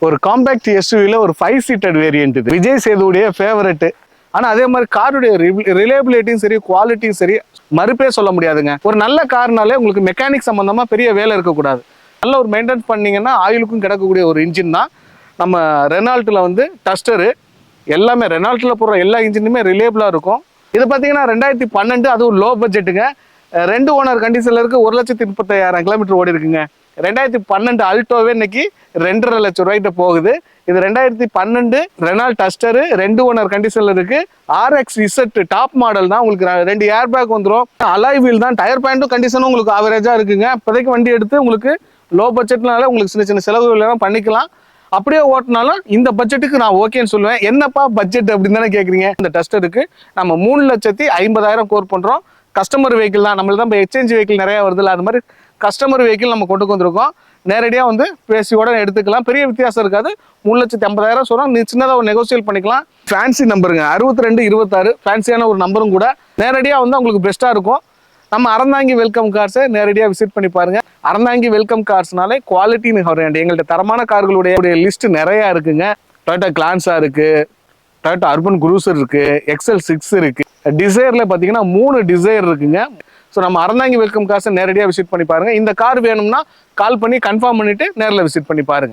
ஒரு காம்பேக்ட் எஸ்யூவில ஒரு 5 seated variant இது. விஜய் சேதுடைய ஃபேவரட். ஆனா அதே மாதிரி காருடைய ரிலேபிலிட்டியும் சரி, குவாலிட்டியும் சரி மறுப்பே சொல்ல முடியாதுங்க. ஒரு நல்ல கார்னாலே உங்களுக்கு மெக்கானிக் சம்பந்தமா பெரிய வேலை இருக்கக்கூடாது. நல்ல ஒரு மெயின்டைன் பண்ணீங்கன்னா ஆயிலுக்கும் கிடக்கக்கூடிய ஒரு இன்ஜின் தான் நம்ம ரெனால்ட்டில் வந்து டஸ்டரு. எல்லாமே ரெனால்ட்டில் போடுற எல்லா இன்ஜினுமே ரிலேபிளாக இருக்கும். இது பார்த்தீங்கன்னா 2012, அதுவும் லோ பட்ஜெட்டுங்க. 2 ஓனர் கண்டிஷனில் இருக்குது. 1,35,000 கிலோமீட்டர் ஓடி இருக்குங்க. 2012 அல்டோவே இன்னைக்கு 2,50,000 ரூபாய்கிட்ட போகுது. இது 2012 ரெனால்ட் டஸ்டரு, 2 ஓனர் கண்டிஷனில் இருக்கு. RXZ டாப் மாடல் தான். உங்களுக்கு 2 ஏர் பேக் வந்துடும். அலாய் வீல் தான். டயர் பாயிண்ட்டும் கண்டிஷனும் உங்களுக்கு ஆவரேஜாக இருக்குங்க. இப்போதைக்கு வண்டி எடுத்து உங்களுக்கு லோ பட்ஜெட்னால உங்களுக்கு சின்ன சின்ன செலவுகள் எல்லாம் பண்ணிக்கலாம். அப்படியே ஓட்டினாலும் இந்த பட்ஜெட்டுக்கு நான் ஓகேன்னு சொல்லுவேன். என்னப்பா பட்ஜெட் அப்படின்னு தானே கேட்குறீங்க. இந்த டஸ்டருக்கு நம்ம 3,50,000 கோர் பண்ணுறோம். கஸ்டமர் வெஹிக்கிள் தான். நம்மளுக்கு தான் இப்போ எக்ஸ்சேஞ்ச் வெஹிக்கிள் நிறையா வருதுல்ல, அது மாதிரி கஸ்டமர் வெஹிக்கிள் நம்ம கொண்டு வந்திருக்கோம். நேரடியாக வந்து பேசியோட எடுத்துக்கலாம். பெரிய வித்தியாசம் இருக்காது. 3,50,000 சொல்கிறோம். நீ சின்னதாக ஒரு நெகோசியேட் பண்ணிக்கலாம். ஃபேன்சி நம்பருங்க 6226. ஃபேன்சியான ஒரு நம்பரும் கூட. நேரடியாக வந்து உங்களுக்கு பெஸ்ட்டாக இருக்கும். நம்ம அறந்தாங்கி வெல்கம் கார்ஸை நேரடியாக விசிட் பண்ணி பாருங்க. அறந்தாங்கி வெல்கம் கார்ஸ்னாலே குவாலிட்டின்னு எங்கள்கிட்ட தரமான கார்களுடைய லிஸ்ட் நிறையா இருக்குங்க. டொயோட்டா கிளான்ஸா இருக்கு, டொயோட்டா அர்பன் குரூசர் இருக்கு, XL6 இருக்கு. டிசைர்ல பார்த்தீங்கன்னா 3 டிசைர் இருக்குங்க. ஸோ நம்ம அறந்தாங்கி வெல்கம் கார்ஸை நேரடியாக விசிட் பண்ணி பாருங்க. இந்த கார் வேணும்னா கால் பண்ணி கன்ஃபார்ம் பண்ணிட்டு நேரில் விசிட் பண்ணி பாருங்க.